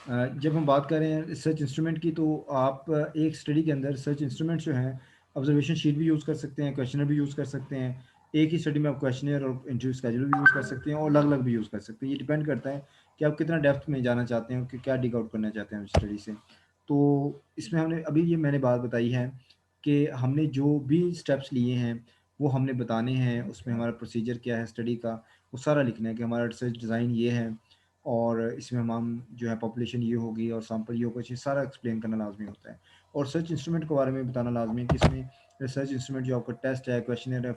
जब हम बात कर रहे हैं रिसर्च इंस्ट्रूमेंट की, तो आप एक स्टडी के अंदर रिसर्च इंस्ट्रूमेंट जो हैं, ऑब्जर्वेशन शीट भी यूज़ कर सकते हैं, क्वेश्चनर भी यूज़ कर सकते हैं। एक ही स्टडी में आप क्वेश्चनर और इंटरव्यू स्केड्यूल भी यूज़ कर सकते हैं और अलग अलग भी यूज़ कर सकते हैं। ये डिपेंड करता है कि आप कितना डेप्थ में जाना चाहते हैं कि क्या डिग आउट करना चाहते हैं स्टडी से। तो इसमें हमने अभी ये मैंने बात बताई है कि हमने जो भी स्टेप्स लिए हैं वो हमने बताने हैं, उसमें हमारा प्रोसीजर क्या है स्टडी का, वो सारा लिखना है कि हमारा रिसर्च डिज़ाइन ये है और इसमें हम जो है पॉपुलेशन ये होगी और सैंपल ये होगा, ये सारा एक्सप्लेन करना लाजमी होता है। और रिसर्च इंस्ट्रूमेंट के बारे में बताना लाजमी है कि इसमें रिसर्च इंस्ट्रूमेंट जो आपका टेस्ट है, क्वेश्चनर है,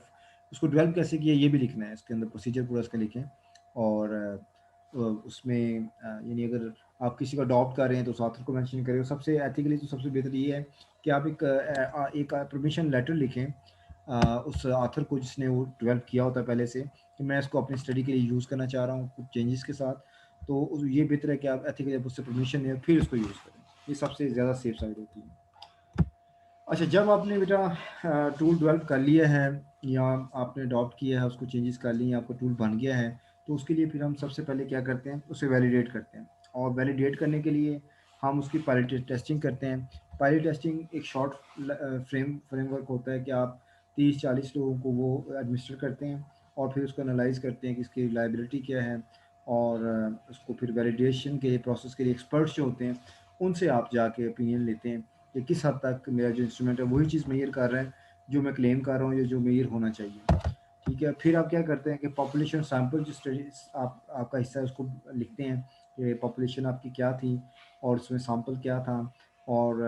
उसको डेवलप कैसे किया ये भी लिखना है, इसके अंदर प्रोसीजर पूरा इसका लिखें। और उसमें यानी अगर आप किसी का अडॉप्ट कर रहे हैं तो उस ऑथर को मेंशन करें। और सबसे एथिकली तो सबसे बेहतर ये है कि आप एक परमिशन लेटर लिखें उस ऑथर को जिसने वो डेवलप किया होता है पहले से, कि मैं इसको अपनी स्टडी के लिए यूज़ करना चाह रहा हूँ कुछ चेंजेस के साथ। तो ये बेहतर है कि आप एथिकली आप उससे परमिशन लें फिर उसको यूज़ करें। ये सबसे ज़्यादा सेफ साइड होती है। अच्छा, जब आपने बेटा टूल डेवलप कर लिया है या आपने अडॉप्ट किया है, उसको चेंजेस कर लिए, आपका टूल बन गया है, तो उसके लिए फिर हम सबसे पहले क्या करते हैं, उसे वैलिडेट करते हैं। और वैलिडेट करने के लिए हम उसकी पायलट टेस्टिंग करते हैं। पायलट टेस्टिंग एक शॉर्ट फ्रेमवर्क होता है कि आप 30-40 लोगों को वो एडमिनिस्टर करते हैं और फिर उसको एनालाइज करते हैं कि इसकी रिलायबिलिटी क्या है। और उसको फिर वैलिडेशन के प्रोसेस के लिए एक्सपर्ट्स जो होते हैं उनसे आप जाके ओपिनियन लेते हैं कि किस हद तक मेरा जो इंस्ट्रूमेंट है वही चीज़ मेजर कर रहा है जो मैं क्लेम कर रहा हूँ या जो मेजर होना चाहिए। ठीक है, फिर आप क्या करते हैं कि पॉपुलेशन सैंपल जो स्टडीज आपका हिस्सा है उसको लिखते हैं कि पॉपुलेशन आपकी क्या थी और उसमें सैंपल क्या था और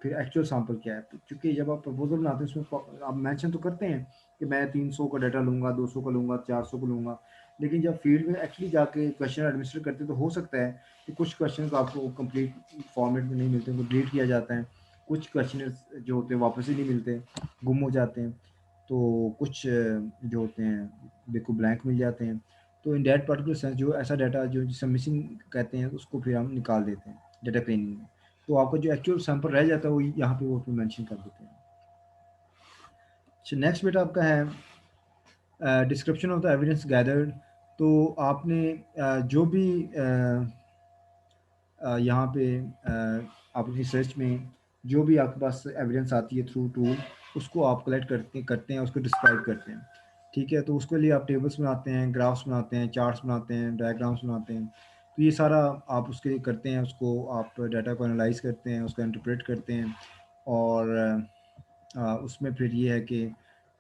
फिर एक्चुअल सैंपल क्या है। क्योंकि जब आप प्रपोजल बनाते हैं उसमें आप मेंशन तो करते हैं कि मैं 300 का डाटा लूँगा, 200 का लूँगा, 400 का लूँगा, लेकिन जब फील्ड में एक्चुअली जाके क्वेश्चन एडमिनिस्टर करते हैं तो हो सकता है कि कुछ क्वेश्चन आपको कंप्लीट फॉर्मेट में नहीं मिलते, उनको डिलीट किया जाता है। कुछ क्वेश्चनर्स जो होते हैं वापस ही नहीं मिलते, गुम हो जाते हैं। तो कुछ जो होते हैं बिल्कुल ब्लैंक मिल जाते हैं। तो इन दैट पर्टिकुलर सेंस जो ऐसा डाटा जो जिसे मिसिंग कहते हैं उसको फिर हम निकाल देते हैं डाटा क्लीनिंग में। तो आपका जो एक्चुअल सैंपल रह जाता है वो यहाँ पे वो मेंशन कर देते हैं। अच्छा, नेक्स्ट बेटा आपका है description of the evidence gathered. तो आपने जो भी यहाँ पे आप रिसर्च में जो भी आपके पास एविडेंस आती है थ्रू टूल, उसको आप कलेक्ट करते करते हैं, उसको डिस्क्राइब करते हैं। ठीक है, तो उसके लिए आप टेबल्स बनाते हैं, ग्राफ्स बनाते हैं, चार्ट्स बनाते हैं, डायग्राम्स बनाते हैं। तो ये सारा आप उसके लिए करते हैं, उसको आप डाटा को एनालाइज करते हैं, उसको इंटरप्रेट करते हैं। और उसमें फिर ये है कि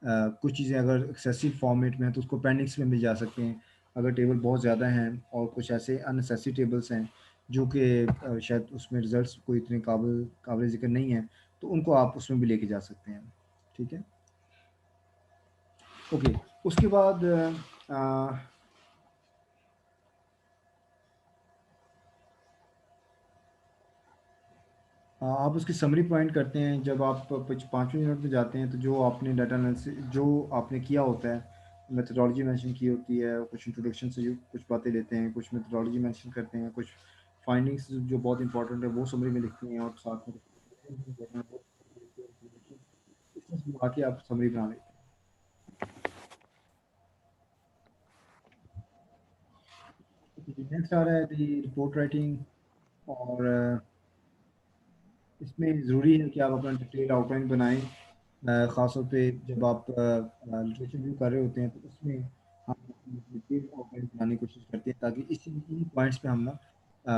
कुछ चीज़ें अगर एक्सेसिव फॉर्मेट में है तो उसको अपेंडिक्स में भी जा सकते हैं। अगर टेबल बहुत ज़्यादा हैं और कुछ ऐसे अननेसेसरी टेबल्स हैं जो कि शायद उसमें रिजल्ट्स कोई इतने काबिल ज़िक्र नहीं है, तो उनको आप उसमें भी लेके जा सकते हैं। ठीक है, ओके। उसके बाद आप उसकी समरी पॉइंट करते हैं। जब आप 5वें मिनट में जाते हैं तो जो आपने डाटा एनालिसिस जो आपने किया होता है, मेथडोलॉजी मेंशन की होती है, कुछ इंट्रोडक्शन से जो कुछ बातें लेते हैं, कुछ मेथडोलॉजी मेंशन करते हैं, कुछ फाइंडिंग्स जो बहुत इंपॉर्टेंट है वो समरी में लिखते हैं और साथ में इसमें मिला के आप समरी बना लेते हैं। नेक्स्ट आ रहा है दी रिपोर्ट राइटिंग। और इसमें ज़रूरी है कि आप अपना डिटेल आउटलाइन बनाएं। ख़ास तौर पे जब आप लिटरेचर रिव्यू कर रहे होते हैं तो उसमें हम अपनी डिटेल आउटलाइन बनाने की कोशिश करते हैं ताकि इसी इन्हीं पॉइंट्स पे हम ना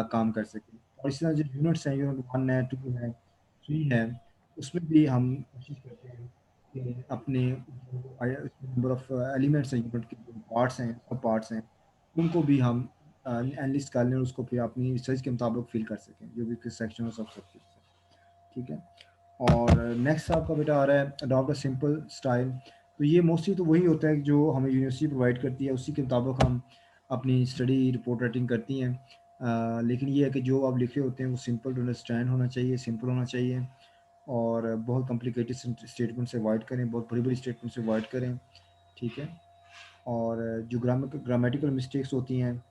काम कर सकें। और इसी तरह जो यूनिट्स हैं, यूनिट 1 है, 2 है, 3 है, उसमें भी हम कोशिश करते हैं कि अपने जो नंबर ऑफ एलिमेंट्स हैं, यूनिट के जो पार्ट्स हैं, सब पार्ट्स हैं, उनको भी हम एनालिस्ट कर लें और उसको फिर अपनी रिसर्च के मुताबिक फिल कर सकें जो भी किस सेक्शन और सब सब्जेक्ट्स हैं। ठीक है, और नेक्स्ट आपका बेटा आ रहा है अडॉप्ट अ सिंपल स्टाइल। तो ये मोस्टली तो वही होता है जो हमें यूनिवर्सिटी प्रोवाइड करती है, उसी के मुताबिक हम अपनी स्टडी रिपोर्ट राइटिंग करती हैं। लेकिन ये है कि जो आप लिखे होते हैं वो सिंपल टू अंडरस्टैंड होना चाहिए, सिंपल होना चाहिए। और बहुत कॉम्प्लिकेटेड स्टेटमेंट से अवॉइड करें, बहुत बड़ी बड़ी स्टेटमेंट से अवॉइड करें। ठीक है, और जो ग्रामेटिकल मिस्टेक्स होती हैं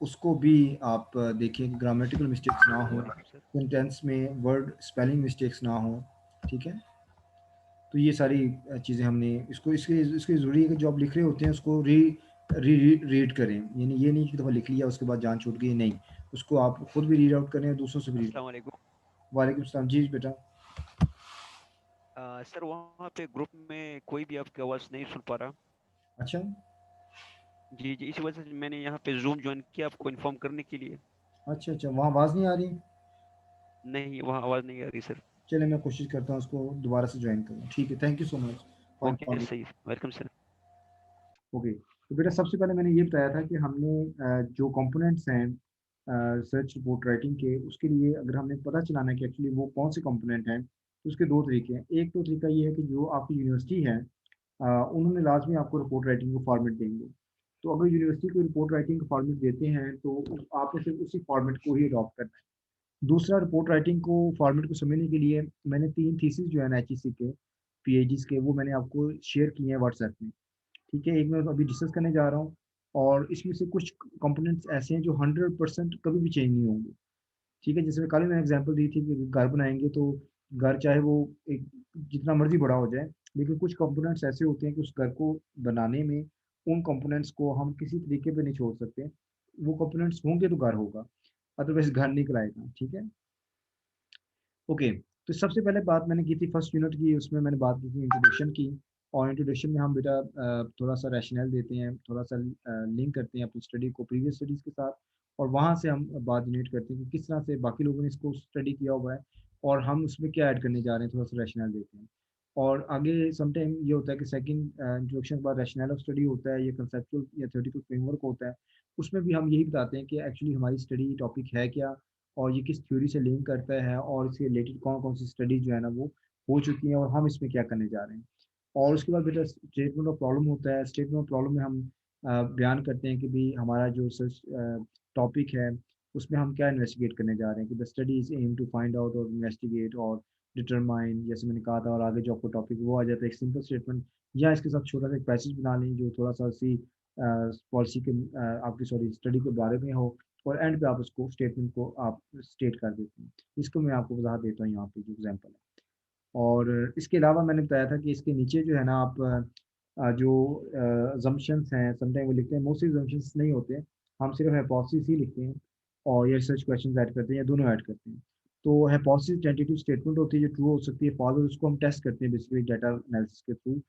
उसको भी आप देखिए कि ग्रामेटिकल मिस्टेक्स ना हो, सेंटेंस में वर्ड स्पेलिंग मिस्टेक्स ना हो। ठीक है, तो ये सारी चीज़ें हमने इसको इसके इसके ज़रूरी है कि जो आप लिख रहे होते हैं उसको री रीड करें। यानी ये नहीं कि दफ़ा लिख लिया उसके बाद जान छूट गई, नहीं, उसको आप खुद भी रीड आउट करें और दूसरों से भी रीड। अस्सलाम वालेकुम। वालेकुम सलाम जी बेटा। सर वहाँ पे ग्रुप में कोई भी आपकी आवाज़ नहीं सुन पा रहा। अच्छा जी जी, इसी वजह से मैंने यहाँ पे जूम ज्वाइन किया आपको इन्फॉर्म करने के लिए। अच्छा अच्छा, वहाँ आवाज़ नहीं आ रही। नहीं, वहाँ आवाज़ नहीं आ रही सर। चलिए मैं कोशिश करता हूँ उसको दोबारा से ज्वाइन करूँ। ठीक है, thank you so much for okay informing. सही, वेलकम सर। ओके, तो बेटा सबसे पहले मैंने ये बताया था कि हमने जो कंपोनेंट्स हैं सर्च रिपोर्ट राइटिंग के, उसके लिए अगर हमें पता चलाना है कि एक्चुअली वो कौन से कंपोनेंट हैं, तो उसके दो तरीके हैं। एक तो तरीका ये है कि जो आपकी यूनिवर्सिटी है उन्होंने लाजमी आपको रिपोर्ट राइटिंग को फॉर्मेट देंगे। तो अगर यूनिवर्सिटी को रिपोर्ट राइटिंग का फॉर्मेट देते हैं तो आपने सिर्फ उसी फॉर्मेट को ही अडॉप्ट करना है। दूसरा, रिपोर्ट राइटिंग को फॉर्मेट को समझने के लिए मैंने 3 थीसिस जो है ना HEC के PhDs के, वो मैंने आपको शेयर किए हैं व्हाट्सएप में। ठीक है, एक मैं अभी डिस्कस करने जा रहा हूँ। और इसमें से कुछ कंपोनेंट्स ऐसे हैं जो 100% कभी भी चेंज नहीं होंगे। ठीक है, जैसे कल मैंने एग्जांपल दी थी कि घर बनाएंगे तो घर चाहे वो एक जितना मर्जी बड़ा हो जाए, लेकिन कुछ कंपोनेंट्स ऐसे होते हैं कि उस घर को बनाने में उन कंपोनेंट्स को हम किसी तरीके पे नहीं छोड़ सकते। वो कंपोनेंट्स होंगे तो घर होगा, अदरवाइज घर नहीं कराएगा। ठीक है। ओके, तो सबसे पहले बात मैंने की थी फर्स्ट यूनिट की, उसमें मैंने बात की थी इंट्रोडक्शन की। और इंट्रोडक्शन में हम बेटा थोड़ा सा रैशनल देते हैं, थोड़ा सा लिंक करते हैं अपनी स्टडी को प्रीवियस स्टडीज़ के साथ। और वहाँ से हम बात जनरेट करते हैं कि किस तरह से बाकी लोगों ने इसको स्टडी किया हुआ है और हम उसमें क्या ऐड करने जा रहे हैं, थोड़ा सा रैशनल देते हैं। और आगे समटाइम ये होता है कि सेकंड इंट्रोडक्शन के बाद रैशनल ऑफ स्टडी होता है, ये कंसेप्चुअल या थ्योरेटिकल फ्रेमवर्क होता है। उसमें भी हम यही बताते हैं कि एक्चुअली हमारी स्टडी टॉपिक है क्या, और ये किस थ्योरी से लिंक करता है, और इससे रिलेटेड कौन कौन सी स्टडीज जो है ना वो हो चुकी हैं और हम इसमें क्या करने जा रहे हैं। और उसके बाद बेटा स्टेटमेंट ऑफ प्रॉब्लम होता है। स्टेटमेंट ऑफ प्रॉब्लम में हम बयान करते हैं कि भी हमारा जो सर्च टॉपिक है उसमें हम क्या इन्वेस्टिगेट करने जा रहे हैं, कि the study is aim to find out और इन्वेस्टिगेट और डिटरमाइन, जैसे मैंने कहा था। और आगे जो आपको टॉपिक वो आ जाता है एक सिंपल स्टेटमेंट, या इसके साथ छोटा सा एक पैसेज बना लें जो थोड़ा सा उसी पॉलिसी के आपकी सॉरी स्टडी के बारे में हो। और एंड पे आप उसको स्टेटमेंट को आप स्टेट कर देते हैं। इसको मैं आपको वजाहत देता हूँ यहाँ पे जो एग्जांपल है। और इसके अलावा मैंने बताया था कि इसके नीचे जो है ना आप जो अजम्पशंस हैं समटाइम वो लिखते हैं, मोस्टली अजम्पशंस नहीं होते, हम सिर्फ हाइपोथेसिस ही लिखते हैं और या रिसर्च क्वेश्चन ऐड करते हैं या दोनों ऐड करते हैं। तो हाइपोथेसिस टेंटेटिव स्टेटमेंट होती है जो ट्रू हो सकती है फॉल्स, उसको हम टेस्ट करते हैं बेसिकली डाटा एनालिसिस के थ्रू।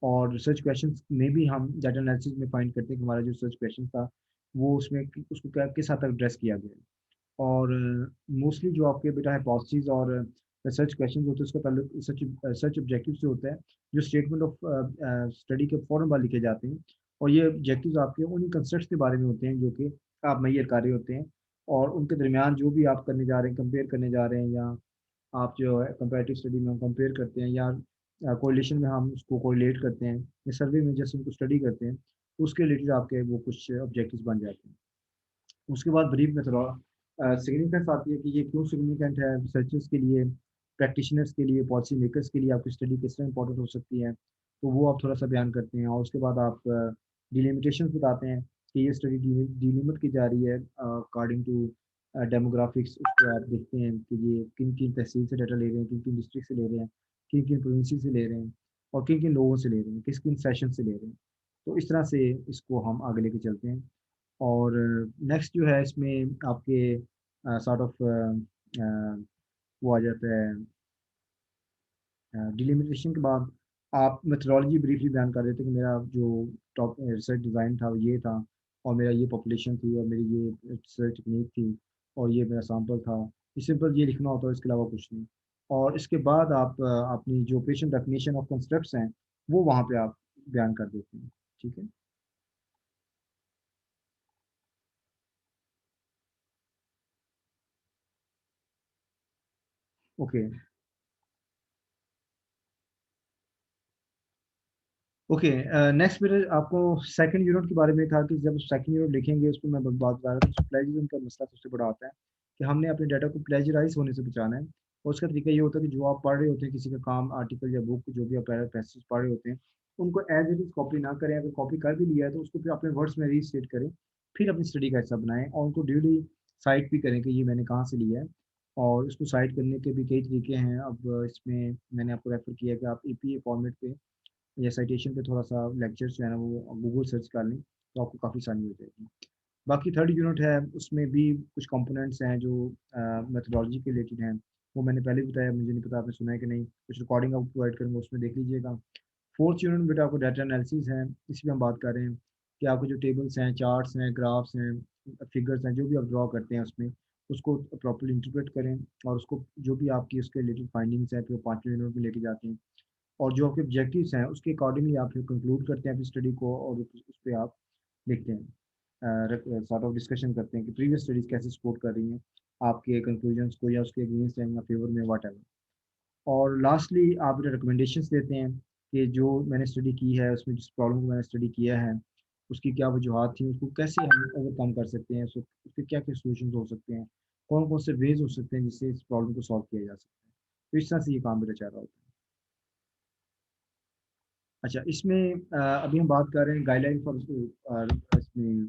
और रिसर्च क्वेश्चन में भी हम डाटा एनालिसिस में फाइंड करते हैं कि हमारा जो रिसर्च क्वेश्चन था वो उसमें उसको क्या किस हद तक एड्रेस किया गया है। और मोस्टली जो आपके बेटा हाइपोथेसिस और रिसर्च क्वेश्चन होते हैं उसका ताल्लुक सच सच ऑब्जेक्टिव से होता है, जो स्टेटमेंट ऑफ स्टडी के फौरन बाद लिखे जाते हैं। और ये ऑब्जेक्टिव्स आपके उन कंसेप्ट्स के बारे में होते हैं जो कि आप मैयर कर रहे होते हैं। और उनके दरमियान जो भी आप करने जा रहे हैं, कंपेयर करने जा रहे हैं, या आप जो है कंपैरेटिव स्टडी में हम कंपेयर करते हैं, या कोरिलेशन में हम उसको कोरिलेट करते हैं, या सर्वे में जैसे उनको स्टडी करते हैं, उसके रिलेटेड आपके वो कुछ ऑब्जेक्टिव्स बन जाते हैं। उसके बाद ब्रीफ में थोड़ा सिग्निफिकेंस आती है कि ये क्यों सिग्निफिकेंट है रिसर्चर्स के लिए, प्रैक्टिशनर्स के लिए, पॉलिसी मेकर्स के लिए आपकी स्टडी किस तरह इंपॉर्टेंट हो सकती है, तो वो आप थोड़ा सा बयान करते हैं। और उसके बाद आप डिलिमिटेशंस बताते हैं कि ये स्टडी डिलिमिट की जा रही है अकॉर्डिंग टू डेमोग्राफिक्स। उसको आप देखते हैं कि ये किन किन तहसील से डाटा ले रहे हैं, किन किन डिस्ट्रिक्ट से ले रहे हैं, किन किन प्रोविंसी से ले रहे हैं, और किन किन लोगों से ले रहे हैं, किस किन सेशन से ले रहे हैं। तो इस तरह से इसको हम आगे लेके चलते हैं। और नेक्स्ट जो है इसमें आपके सॉर्ट ऑफ वो आ जाता है डिलिमिटेशन के बाद आप मेथडोलॉजी ब्रीफली बयान कर देते हैं कि मेरा जो टॉप रिसर्च डिज़ाइन था वो ये था, और मेरा ये पॉपुलेशन थी, और मेरी ये रिसर्च टेक्निक थी, और ये मेरा सैम्पल था। ये सिंपल ये लिखना होता है, इसके अलावा कुछ नहीं। और इसके बाद आप अपनी जो पेशेंट डेफिनेशन ऑफ कंसेप्ट्स हैं वो वहाँ पे आप बयान कर देते हैं। ठीक है। ओके ओके, नेक्स्ट मेरे आपको सेकंड यूनिट के बारे में था कि जब सेकंड यूनिट लिखेंगे उस पर मैं बात कर रहा था, तो प्लेजरिज्म का मसला सबसे बड़ा आता है कि हमने अपने डाटा को प्लेजराइज होने से बचाना है। और उसका तरीका ये होता है कि जो आप पढ़ रहे होते हैं किसी का काम, आर्टिकल या बुक, जो भी आप पैसेज पढ़ रहे होते हैं, उनको एज इट इज कॉपी ना करें। अगर कॉपी कर भी लिया है तो उसको फिर अपने वर्ड्स में रीस्टेट करें, फिर अपनी स्टडी का हिस्सा बनाएं, और उनको ड्यूली साइट भी करें कि ये मैंने कहाँ से लिया है। और उसको साइट करने के भी कई तरीके हैं। अब इसमें मैंने आपको रेफर किया कि आप APA फॉर्मेट पे या साइटेशन पे थोड़ा सा लेक्चर जो है ना वो गूगल सर्च कर लें तो आपको काफ़ी आसानी हो जाएगी। बाकी थर्ड यूनिट है, उसमें भी कुछ कंपोनेंट्स हैं जो मेथोडोलॉजी के रिलेटेड हैं। वो मैंने पहले भी बताया, मुझे नहीं पता आपने सुना है कि नहीं, कुछ रिकॉर्डिंग आपको प्रोवाइड करूँगा, उसमें देख लीजिएगा। फोर्थ यूनिट में बेटा आपको डाटा एनालिसिस है, इस पर हम बात कर रहे हैं कि आपको जो टेबल्स हैं, चार्ट्स हैं, ग्राफ्स हैं, फिगर्स हैं, जो भी आप ड्रॉ करते हैं उसमें उसको प्रॉपर्ली इंटरप्रेट करें, और उसको जो भी आपकी उसके रिलेटेड फाइंडिंग्स हैं फिर 5वें यूनिट में लेके जाते हैं, और जो आपके ऑब्जेक्टिव्स हैं उसके अकॉर्डिंगली आप फिर कंक्लूड करते हैं अपनी स्टडी को, और उस पर आप लिखते हैं, सॉर्ट ऑफ डिस्कशन करते हैं कि प्रीवियस स्टडीज कैसे सपोर्ट कर रही हैं आपके कंक्लूजन्स को, या उसके अगेंस्ट हैं या फेवर में, वाट एवर। और लास्टली आप रिकमेंडेशंस देते हैं कि जो मैंने स्टडी की है उसमें जिस प्रॉब्लम को मैंने स्टडी किया है उसकी क्या वजूहत थी, उसको कैसे हम ओवरकम कर सकते हैं, उसके क्या क्या सोल्यूशन हो सकते हैं, कौन कौन से वेज हो सकते हैं जिससे इस प्रॉब्लम को सॉल्व किया जा सकता है। तो इस तरह से ये काम मेरा चल रहा होता है। अच्छा, इसमें अभी हम बात कर रहे हैं गाइडलाइन फॉर इसमें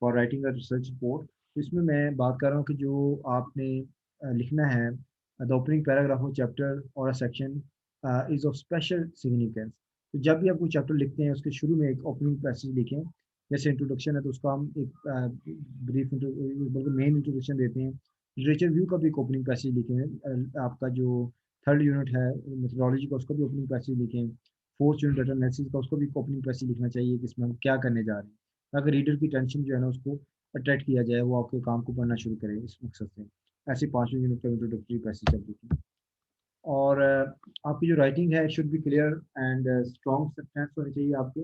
for writing a research report. तो इसमें मैं बात कर रहा हूँ कि जो आपने लिखना है, the opening paragraph of chapter और a section is of special significance. तो जब भी आप कोई चैप्टर लिखते हैं उसके शुरू में एक ओपनिंग पैसेज लिखें। जैसे इंट्रोडक्शन है तो उसका हम एक ब्रीफ बल्कि मेन इंट्रोडक्शन देते हैं। लिटरेचर व्यू का भी एक ओपनिंग पैसेज लिखें। आपका जो थर्ड यूनिट है मेथोडोलॉजी का, उसका भी ओपनिंग पैसेज लिखें। फोर्थ यूनिट डाटा एनालिसिस का, उसको भी ओपनिंग पैसेज लिखना चाहिए कि इसमें हम क्या करने जा रहे हैं, ताकि रीडर की टेंशन जो है ना उसको अट्रैक्ट किया जाए, वो आपके काम को पढ़ना शुरू करे इस मकसद से। ऐसे 5वें यूनिट का इंट्रोडक्टरी पैसेज चल रही थी। और आपकी जो राइटिंग है should be clear and strong sentence होने चाहिए आपके।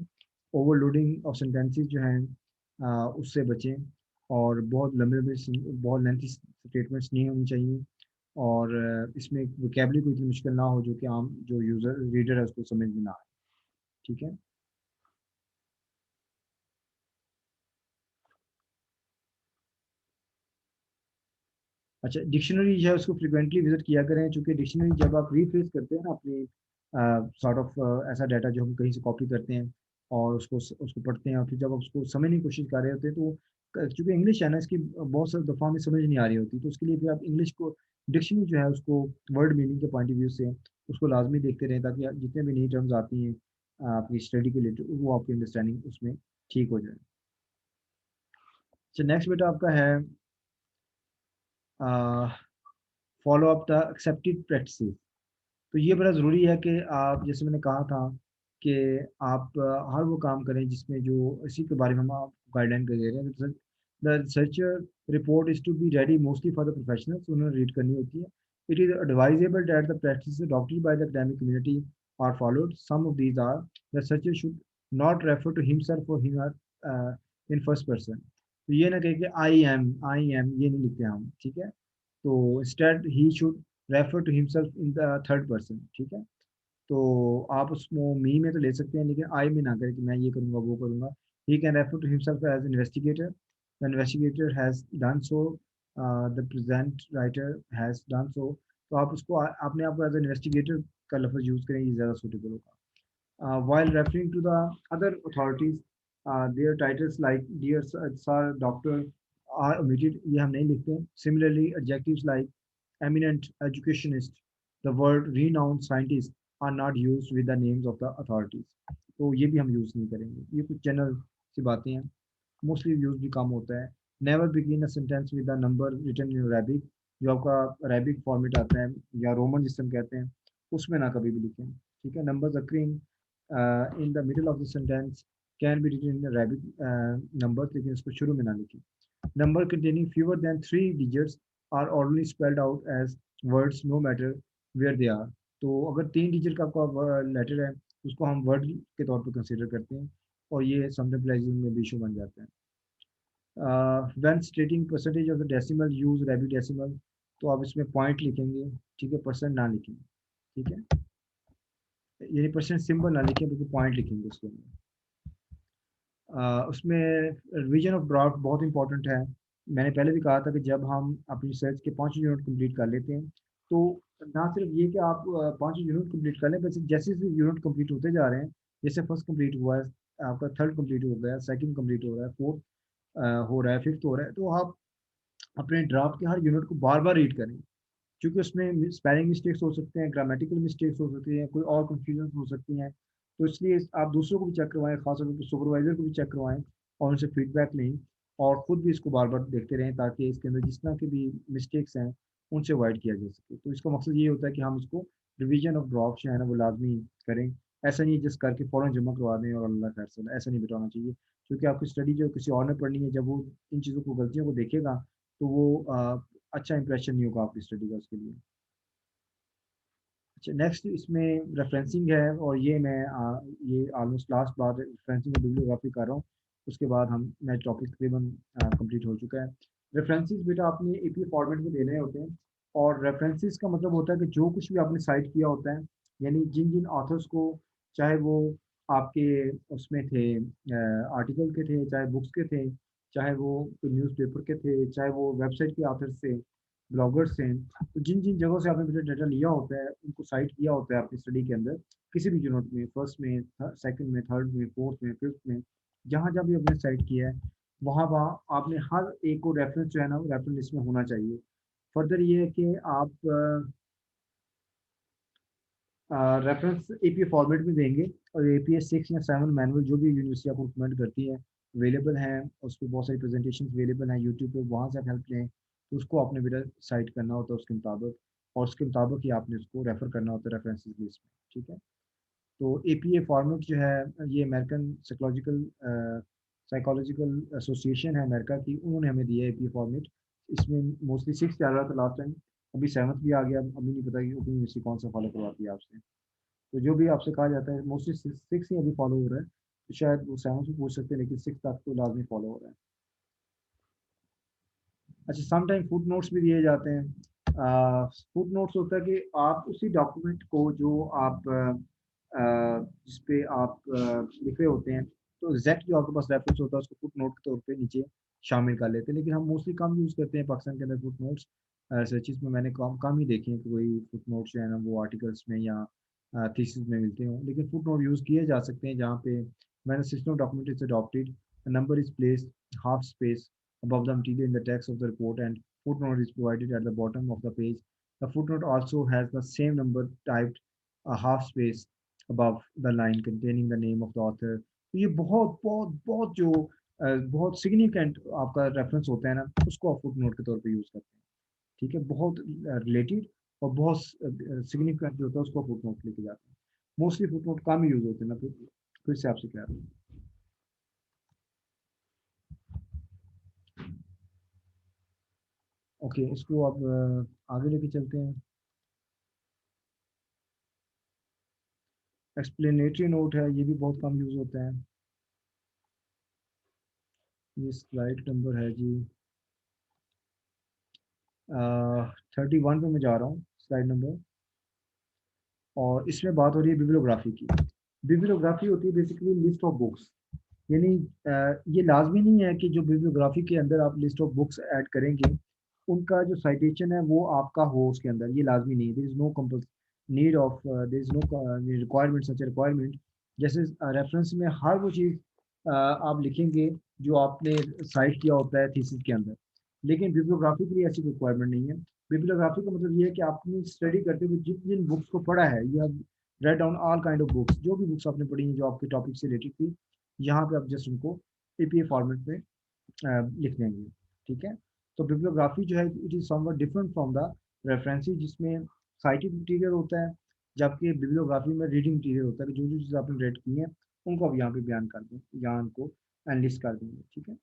ओवरलोडिंग ऑफ सेंटेंसेस जो हैं उससे बचें, और बहुत लंबे लंबे बहुत लेंथी स्टेटमेंट्स नहीं होनी चाहिए, और इसमें वोकेबलरी को इतनी मुश्किल ना हो जो कि आम जो यूज़र रीडर है उसको समझ में ना आए। ठीक है। अच्छा, डिक्शनरी जो है उसको फ्रिक्वेंटली विजिट किया करें, क्योंकि डिक्शनरी जब आप रीफ्रेश करते हैं ना अपनी सॉर्ट ऑफ ऐसा डाटा जो हम कहीं से कॉपी करते हैं और उसको पढ़ते हैं, और फिर जब आप उसको समझने की कोशिश कर रहे होते हैं तो चूंकि इंग्लिश है ना, इसकी बहुत सारी दफ़ा में समझ नहीं आ रही होती, तो उसके लिए फिर आप इंग्लिश को डिक्शनरी जो है उसको वर्ड मीनिंग के पॉइंट ऑफ व्यू से उसको लाजमी देखते रहें, ताकि जितने भी नई टर्म्स आती हैं आपकी स्टडी के रिलेटेड वो आपकी अंडरस्टैंडिंग उसमें ठीक हो जाए। अच्छा, नेक्स्ट बेटा आपका है follow up the accepted practices. तो ये बड़ा ज़रूरी है कि आप, जैसे मैंने कहा था कि आप हर वो काम करें जिसमें जो इसी के बारे में हम आप गाइडलाइन कर दे रहे हैं। The researcher report is to be ready mostly for the professionals, उन्होंने रीड करनी होती है। It is advisable that the practice adopted by the academic community are followed. Some of these are: the researcher should not refer to himself or him in first person। तो ये ना कहे कि I am, ये नहीं लिखते हम, ठीक है। तो instead he should refer to himself in the third person, ठीक है। तो आप उसको मी में तो ले सकते हैं, लेकिन आई में ना करें कि मैं ये करूँगा वो करूँगा। He can refer to himself as investigator, the investigator has done so, the present writer has done so. तो आप उसको अपने आप को एज इन्वेस्टिगेटर का लफ्ज़ यूज़ करें, ये ज़्यादा सूटेबल होगा। While referring to the other authorities, their titles like dear sir, doctor are omitted. ये हम नहीं लिखते हैं. Similarly, adjectives like eminent educationist, the word renowned scientist are not used with the names of the authorities. तो ये भी हम use नहीं करेंगे. ये कुछ जनरल सी बातें हैं. मोस्टली यूज़ भी कम होता है. Never begin a sentence with the number written in Arabic. जो आपका अरेबिक फॉर्मेट आता है या रोमन जिसे हम कहते हैं, उसमें ना कभी भी लिखें, ठीक है। Numbers occurring in the middle of the sentence can be written in Arabic numbers, लेकिन इसको शुरू में ना लिखें। Number containing fewer than 3 digits are already spelled out as words no matter where they are। तो अगर 3 डिजिट का आपका लेटर है उसको हम वर्ड के तौर पर कंसिडर करते हैं, और ये समटाइम में भी इशू बन जाता है। When stating percentage of the decimal use Arabic decimal, तो आप इसमें पॉइंट लिखेंगे, ठीक है, परसेंट ना लिखेंगे, ठीक है। यानी परसेंट सिंबल ना लिखें बल्कि पॉइंट लिखेंगे उसके अंदर। उसमें रिवीजन ऑफ ड्राफ्ट बहुत इंपॉर्टेंट है। मैंने पहले भी कहा था कि जब हम अपनी रिसर्च के 5 यूनिट कंप्लीट कर लेते हैं, तो ना सिर्फ ये कि आप 5 यूनिट कंप्लीट कर लें, बस जैसे जैसे यूनिट कंप्लीट होते जा रहे हैं, जैसे फर्स्ट कंप्लीट हुआ है, आपका थर्ड कंप्लीट हो गया, सेकंड कंप्लीट हो रहा है, फोर्थ हो रहा है, फिफ्थ हो रहा है, तो आप अपने ड्राफ्ट के हर यूनिट को बार बार रीड करें, क्योंकि उसमें स्पेलिंग मिस्टेक्स हो सकते हैं, ग्रामेटिकल मिस्टेक्स हो सकती हैं, कोई और कंफ्यूजन हो सकती हैं। तो इसलिए आप दूसरों को भी चेक करवाएं, खासतौर पर सुपरवाइजर को भी चेक करवाएं और उनसे फीडबैक लें और ख़ुद भी इसको बार-बार देखते रहें ताकि इसके अंदर जिस तरह के भी मिस्टेक्स हैं, उनसे अवॉइड किया जा सके। तो इसका मकसद ये होता है कि हम इसको रिवीजन ऑफ ड्रॉप्स जो है ना वो लाज़मी करें। ऐसा नहीं जस्ट करके फ़ौरन जमा करवा दें और अल्लाह खैर से ऐसा नहीं बिताना चाहिए। क्योंकि आपकी स्टडी जो किसी और ने पढ़नी है, जब वो इन चीज़ों को गलतियों को देखेगा, तो वो अच्छा इंप्रेशन नहीं होगा आपकी स्टडी का उसके लिए। अच्छा, नेक्स्ट इसमें रेफरेंसिंग है और ये ऑलमोस्ट लास्ट बार रेफरेंसिंग और बिब्लियोग्राफी कर रहा हूँ। उसके बाद मैं टॉपिक तकरीबन कंप्लीट हो चुका है। रेफरेंसेस बेटा आपने एपीए फॉर्मेट में देने होते हैं और रेफरेंसेस का मतलब होता है कि जो कुछ भी आपने साइट किया होता है, यानी जिन-जिन ऑथर्स को, चाहे वो आपके उसमें थे आर्टिकल के थे, चाहे बुक्स के थे, चाहे वो कोई न्यूज़पेपर के थे, चाहे वो वेबसाइट के ऑथर्स थे, ब्लॉगर्स हैं। तो जिन-जिन जगहों से आपने बेटा डाटा लिया होता है, उनको साइट किया होता है अपनी स्टडी के अंदर, किसी भी यूनिट में, फर्स्ट में, सेकंड में, थर्ड में, फोर्थ में, फिफ्थ में, जहाँ-जहाँ भी आपने साइट किया है, वहाँ-वहाँ आपने हर एक को रेफरेंस जो है ना, वो रेफरेंस लिस्ट में होना चाहिए। फर्दर ये है कि आप रेफरेंस एपीए फॉर्मेट में देंगे और एपीए 6 या 7 मैनुअल जो भी यूनिवर्सिटी आपको रिकमेंड करती है, अवेलेबल हैं, उस पे बहुत सारी प्रेजेंटेशंस अवेलेबल हैं यूट्यूब पे, वहाँ से आप हेल्प लें। तो उसको आपने बेटा साइट करना होता है उसके मुताबिक और उसके मुताबिक ही आपने उसको रेफ़र करना होता है रेफरेंसेस लिस्ट में, ठीक है? तो एपीए फॉर्मेट जो है, ये अमेरिकन साइकोलॉजिकल एसोसिएशन है अमेरिका की, उन्होंने हमें दिया है एपीए फॉर्मेट। इसमें मोस्टली 6 चल रहा था लास्ट टाइम, अभी 7th भी आ गया, अभी नहीं पता कि ओपन यूनिवर्सिटी कौन सा फॉलो करवाती है आपसे। तो जो भी आपसे कहा जाता है मोस्टली 6 ही अभी फॉलो हो रहा है, तो शायद वो 7 से पूछ सकते हैं, लेकिन 6 तक तो लाजमी फॉलो हो रहा है। अच्छा, सम टाइम फुट नोट्स भी दिए जाते हैं। फुट नोट्स होता है कि आप उसी डॉक्यूमेंट को जो आप जिस पे आप लिखे होते हैं, तो एग्जैक्ट जो आपके पास रेफरेंस होता है उसको फुट नोट के तौर पे नीचे शामिल कर लेते हैं, लेकिन हम मोस्टली कम यूज़ करते हैं पाकिस्तान के अंदर फुट नोट्स। सर्चिज़ में मैंने कम कम ही देखे हैं कि कोई फुट नोट्स जो है ना वो आर्टिकल्स में या थीसिस में मिलते हों, लेकिन फुट नोट यूज़ किए जा सकते हैं जहाँ पे मैंने system document is adopted, number is placed half space above the material in the text of the report and footnote is provided at the bottom of the page. The footnote also has the same number typed a half space above the line containing the name of the author. तो ये बहुत बहुत बहुत जो बहुत significant आपका reference होता है ना, उसको आप फुटनोट के तौर पे यूज़ करते हैं, ठीक है? बहुत रिलेटेड और बहुत सिग्निफिकेंट जो होता है उसको फुटनोट लेके जाते हैं। मोस्टली फुटनोट कम यूज़ होते हैं ना, फिर से आपसे कह रहा हूँ। ओके, इसको अब आगे लेके चलते हैं। एक्सप्लेनेटरी नोट है, ये भी बहुत कम यूज़ होता है। ये स्लाइड नंबर है जी 31 पे मैं जा रहा हूँ, स्लाइड नंबर। और इसमें बात हो रही है बिब्लियोग्राफी की। बिब्लियोग्राफी होती है बेसिकली लिस्ट ऑफ बुक्स, यानी ये लाजमी नहीं है कि जो बिब्लियोग्राफी के अंदर आप लिस्ट ऑफ बुक्स ऐड करेंगे, उनका जो साइटेशन है वो आपका हो उसके अंदर, ये लाजमी नहीं है। There is no need of there is no requirement such requirement. जैसे रेफरेंस में हर वो चीज़ आप लिखेंगे जो आपने साइट किया होता है थीसिस के अंदर, लेकिन बिब्लियोग्राफी के लिए ऐसी रिक्वायरमेंट नहीं है। बिब्लियोग्राफी का मतलब ये है कि आपने स्टडी करते हुए जिन जिन बुक्स को पढ़ा है, you have read down all kind of books, जो भी बुक्स आपने पढ़ी हैं जो आपके टॉपिक से रिलेटेड थी, यहाँ पे आप जस्ट उनको एपीए फॉर्मेट में लिख देंगे, ठीक है? तो बिब्लियोग्राफी जो है it is somewhat different from the references, जिसमें साइटेड मटेरियल होता है, जबकि बिब्लियोग्राफी में रीडिंग मटेरियल होता है कि जो-जो चीज़ आपने रेड की हैं, उनको आप यहाँ पे बयान कर दें, यहाँ उनको एनलिस्ट कर देंगे, ठीक है?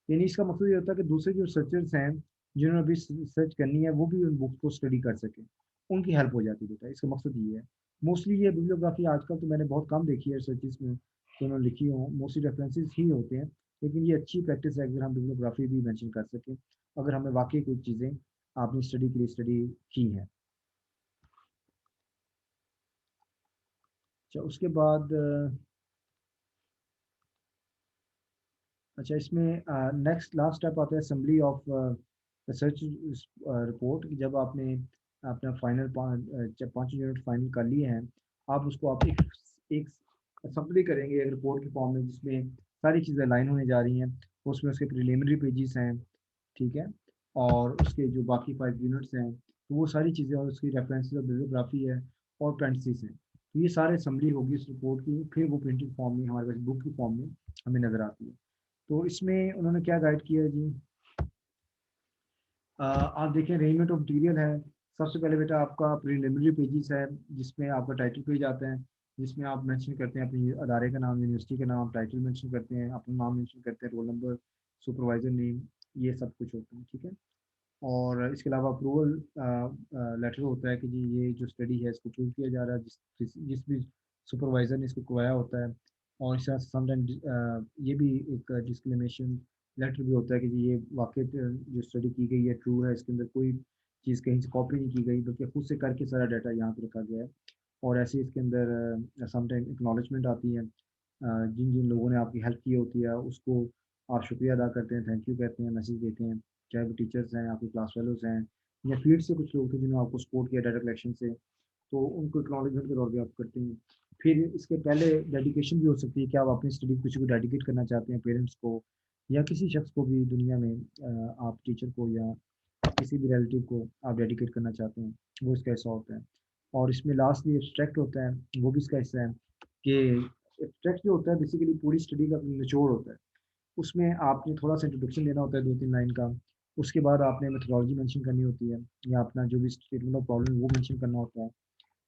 यानी इसका मकसद ये होता है कि दूसरे जो रिसर्चर्स हैं, जिन्होंने अभी रिसर्च करनी है, वो भी उन बुक्स को स्टडी कर सकें, उनकी हेल्प हो जाती है बेटा, इसका मकसद ये है। मोस्टली ये बिब्लियोग्राफी आजकल तो मैंने बहुत कम देखी है रिसर्चेस में कि उन्होंने लिखी हो, मोस्टली रेफरेंसेस ही होते हैं, लेकिन ये अच्छी प्रैक्टिस है अगर हम बिब्लियोग्राफी भी मेंशन कर सकें, अगर हमें वाक़ई कोई चीज़ें आपने स्टडी के लिए स्टडी की हैं। अच्छा, उसके बाद अच्छा, इसमें नेक्स्ट लास्ट स्टेप आता है समरी ऑफ रिसर्च रिपोर्ट। जब आपने अपना फाइनल जब 5 यूनिट फाइनल कर लिए हैं, आप उसको आप एक समरी करेंगे एक रिपोर्ट के फॉर्म में, जिसमें सारी चीज़ें लाइन होने जा रही हैं। उसमें उसके प्रिलिमिनरी पेजेस हैं, ठीक है? और उसके जो बाकी 5 यूनिट्स हैं, तो वो सारी चीज़ें और उसकी रेफरेंसेस और बिbliography है और पेरेंथीसेस हैं। तो ये सारे समरी होगी इस रिपोर्ट की, फिर वो प्रिंटेड फॉर्म में हमारे पास बुक की फॉर्म में हमें नज़र आती है। तो इसमें उन्होंने क्या गाइड किया है जी, आप देखें अरेंजमेंट ऑफ मटीरियल है। सबसे पहले बेटा आपका प्रिलिमिनरी पेजेस है, जिसमें आपका टाइटल पेज आता है, जिसमें आप मेंशन करते हैं अपने अदारे का नाम, यूनिवर्सिटी का नाम, टाइटल मेंशन करते हैं, अपना नाम मेंशन करते हैं, रोल नंबर, सुपरवाइजर नेम, ये सब कुछ होता है, ठीक है। और इसके अलावा अप्रूवल लेटर होता है कि जी ये जो स्टडी है इसको अप्रूव किया जा रहा है, जिस भी सुपरवाइज़र ने इसको करवाया होता है। और इस तरह से समटाइम ये भी एक डिस्क्लेमेशन लेटर भी होता है कि जी ये वाकई जो स्टडी की गई है ट्रू है, इसके अंदर कोई चीज़ कहीं से कॉपी नहीं की गई, बल्कि खुद से करके सारा डाटा यहाँ पे रखा गया है। और ऐसे इसके अंदर समटाइम एक्नॉलेजमेंट आती है, जिन जिन लोगों ने आपकी हेल्प की होती है उसको आप शुक्रिया अदा करते हैं, थैंक यू कहते हैं, मैसेज देते हैं, चाहे वो टीचर्स हैं, आपके क्लास फेलोज हैं, या फील्ड से कुछ लोग थे जिन्होंने आपको सपोर्ट किया डाटा कलेक्शन से, तो उनको एक्नॉलेजमेंट के तौर पे आप करते हैं। फिर इसके पहले डेडिकेशन भी हो सकती है कि आप अपनी स्टडी किसी को डेडिकेट करना चाहते हैं, पेरेंट्स को या किसी शख्स को भी दुनिया में, आप टीचर को या किसी भी रिलेटिव को आप डेडिकेट करना चाहते हैं, वो इसका हिस्सा होता है। और इसमें लास्टली एब्स्ट्रैक्ट होता है, वो भी इसका हिस्सा है कि एब्स्ट्रैक्ट जो होता है बेसिकली पूरी स्टडी का निचोड़ होता है। उसमें आपने थोड़ा सा इंट्रोडक्शन देना होता है 2-3 लाइन का, उसके बाद आपने मेथोडोलॉजी मेंशन करनी होती है, या अपना जो भी स्टेटमेंट ऑफ प्रॉब्लम वो मेंशन करना होता है,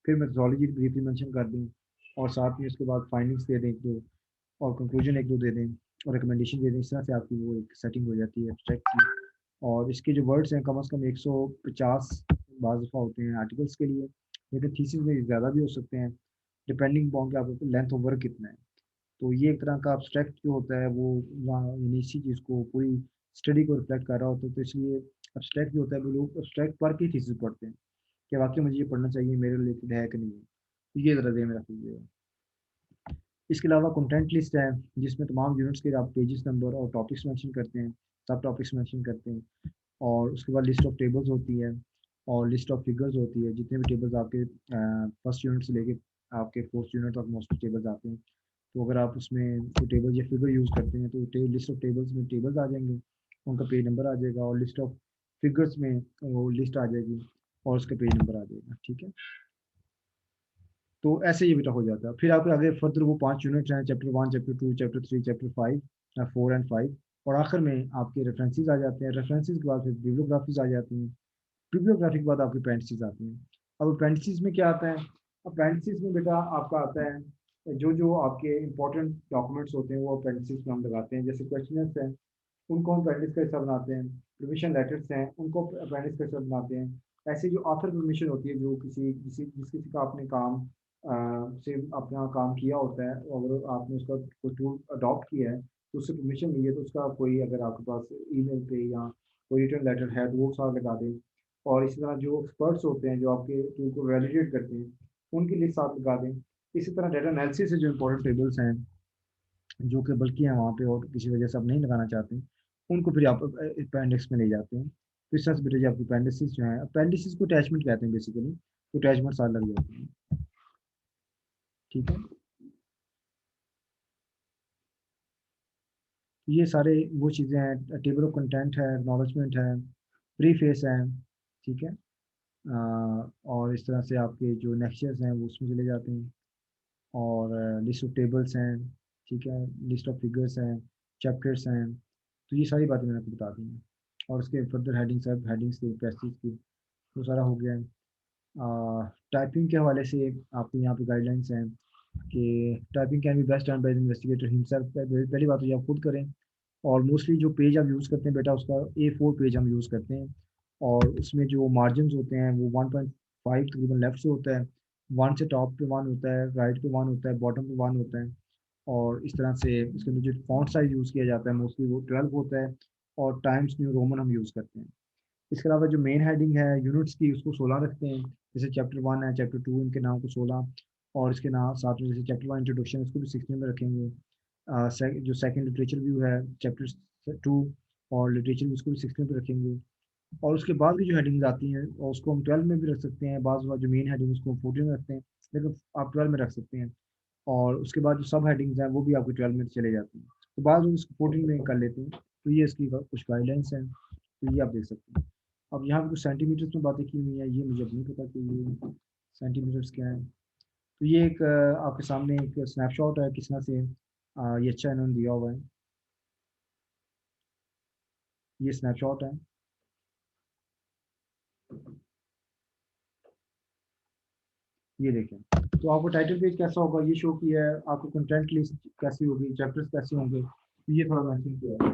फिर मेथोडोलॉजी ब्रीफली मेंशन कर दें, और साथ में उसके बाद फाइंडिंग्स दे दें एक दो, और कंक्लूजन एक दो दे दें, और रिकमेंडेशन दे दें। इस तरह से आपकी वो एक सेटिंग हो जाती है एब्स्ट्रैक्ट की। और इसके जो वर्ड्स हैं कम से कम 150 बाज़ दफ़ा होते हैं आर्टिकल्स के लिए, लेकिन थीसिस में ज़्यादा भी हो सकते हैं, डिपेंडिंग अपॉन कि आपको लेंथ ऑफ वर्क कितना है। तो ये एक तरह का अब्स्ट्रैक्ट जो होता है वो वहाँ यानी इसी चीज़ को पूरी स्टडी को रिफ्लेक्ट कर रहा होता है। तो इसलिए अब्स्ट्रैक्ट जो होता है वो लोग अब्स्ट्रैक्ट पढ़ के थीसिस पढ़ते हैं कि वाकई मुझे ये पढ़ना चाहिए, मेरे रिलेटेड है कि नहीं है। तो ये ज़रा ध्यान में रख लीजिएगा। इसके अलावा कंटेंट लिस्ट है, जिसमें तमाम यूनिट्स के आप पेजेस नंबर और टॉपिक्स मेंशन करते हैं, सब टॉपिक्स मेंशन करते हैं। और उसके बाद लिस्ट ऑफ टेबल्स होती है, और लिस्ट ऑफ फिगर्स होती है, जितने भी टेबल्स आपके फर्स्ट यूनिट से लेके आपके फोर्थ यूनिट तक मोस्टली टेबल्स आते हैं। तो अगर आप उसमें कोई टेबल या फिगर यूज़ करते हैं तो लिस्ट ऑफ टेबल्स में टेबल्स आ जाएंगे, उनका पेज नंबर आ जाएगा, और लिस्ट ऑफ फिगर्स में वो लिस्ट आ जाएगी और उसका पेज नंबर आ जाएगा, ठीक है। तो ऐसे ये बेटा हो जाता है। फिर आपके आगे फर्दर वो 5 यूनिट हैं, chapter 1, chapter 2, chapter 3, chapter 5, 4 and 5, और आखिर में आपके रेफरेंसेस आ जाते हैं। रेफरेंसेस के बाद फिर बिब्लियोग्राफीज आ जाती हैं। बिब्लियोग्राफी के बाद आपकी अपेंडिसेस आती हैं। अब अपेंडिसेस में क्या आता है? अपेंडिसेस में बेटा आपका आता है जो जो आपके इंपॉर्टेंट डॉक्यूमेंट्स होते हैं वो अपेंडिसेस में हम लगाते हैं। जैसे क्वेश्चनर्स हैं, उनको हम अपेंडिक्स का हिस्सा बनाते हैं। परमिशन लेटर्स हैं, उनको अपेंडिक्स का हिस्सा बनाते हैं। ऐसे जो ऑथर परमिशन होती है, जो किसी का आपने काम से अपना काम किया होता है, और अगर आपने उसका कोई टूल अडॉप्ट किया है तो उससे परमिशन ली है, तो उसका कोई अगर आपके पास ईमेल पे या कोई रिटर्न लेटर है तो वो साथ लगा दें। और इसी तरह जो एक्सपर्ट्स होते हैं जो आपके टूल को वैलिडेट करते हैं, उनकी लिस्ट साथ लगा दें। इसी तरह डाटा एनालिसिस से जो इंपॉर्टेंट टेबल्स हैं, जो कि बल्कि हैं वहाँ पे और किसी वजह से आप नहीं लगाना चाहते, उनको फिर आप अपेंडिक्स में ले जाते हैं। तो इस तरह से बेटा जी आपकी अपेंडिसेस जो है, अपेंडिसेस को अटैचमेंट कहते हैं बेसिकली, तो अटैचमेंट साथ लग जाते हैं, ठीक है। ये सारे वो चीज़ें हैं, टेबल ऑफ कंटेंट है, एक्नॉलेजमेंट है, प्रीफेस है, ठीक है। और इस तरह से आपके जो नेक्चर्स हैं वो उसमें चले जाते हैं, और लिस्ट ऑफ टेबल्स हैं, ठीक है, लिस्ट ऑफ फिगर्स हैं, चैप्टर्स हैं। तो ये सारी बातें मैंने आपको बता दी हैं। और उसके फर्दर हेडिंग्स, सब हेडिंग्स की पैसेज की, वो सारा हो गया है। टाइपिंग के हवाले से आपको यहाँ पे गाइडलाइंस हैं कि typing can be best done by the investigator himself. पहली बात तो ये आप खुद करें। और मोस्टली जो पेज आप यूज़ करते हैं बेटा, उसका A4 पेज हम यूज़ करते हैं, और उसमें जो मार्जिन होते हैं वो 1.5 तकरीबन लेफ्ट से होता है, 1 से टॉप पे 1 होता है, राइट पे 1 होता है, बॉटम पे 1 होता है। और इस तरह से इसके अंदर जो फॉन्ट साइज यूज़ किया जाता है मोस्टली वो 12 होता है, और टाइम्स न्यू रोमन हम यूज़ करते हैं। इसके अलावा जो मेन हेडिंग है यूनिट्स की, उसको 16 रखते हैं। जैसे चैप्टर 1 है, चैप्टर 2, इनके नाम को 16, और इसके नाम साथ में जैसे चैप्टर 1 इंट्रोडक्शन, उसको भी 16 में रखेंगे। जो सेकंड लिटरेचर व्यू है चैप्टर 2, और लिटरेचर व्यू उसको भी 16 पे रखेंगे। और उसके बाद की जो हेडिंग्स आती हैं और उसको हम 12 में भी रख सकते हैं, बाज़ बार जो मेन हेडिंग उसको हम 14 में रखते हैं, लेकिन आप 12 में रख सकते हैं। और उसके बाद जो सब हेडिंग्स हैं वो भी आपकी 12 में चले जाती हैं, तो बाद लोग इसको 14 में कर लेते हैं। तो ये इसकी कुछ गाइडलाइंस हैं, तो ये आप देख सकते हैं। अब यहाँ पे कुछ सेंटीमीटर्स में बातें की हुई हैं, ये मुझे अब नहीं पता कि ये सेंटीमीटर्स क्या है। तो ये एक आपके सामने एक स्नैपशॉट है किस तरह से ये अच्छा इन्होंने दिया हुआ है। ये स्नैपशॉट है। ये देखें, तो आपको टाइटल पेज कैसा होगा ये शो किया है, आपको कंटेंट लिस्ट कैसी होगी, चैप्टर्स कैसे होंगे, तो ये थोड़ा मेंशन किया है।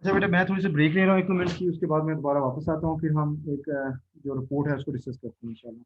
अच्छा बेटा, मैं थोड़ी सी ब्रेक ले रहा हूँ 1 मिनट की, उसके बाद मैं दोबारा वापस आता हूँ, फिर हम एक जो रिपोर्ट है उसको डिस्कस करते हैं इंशाल्लाह।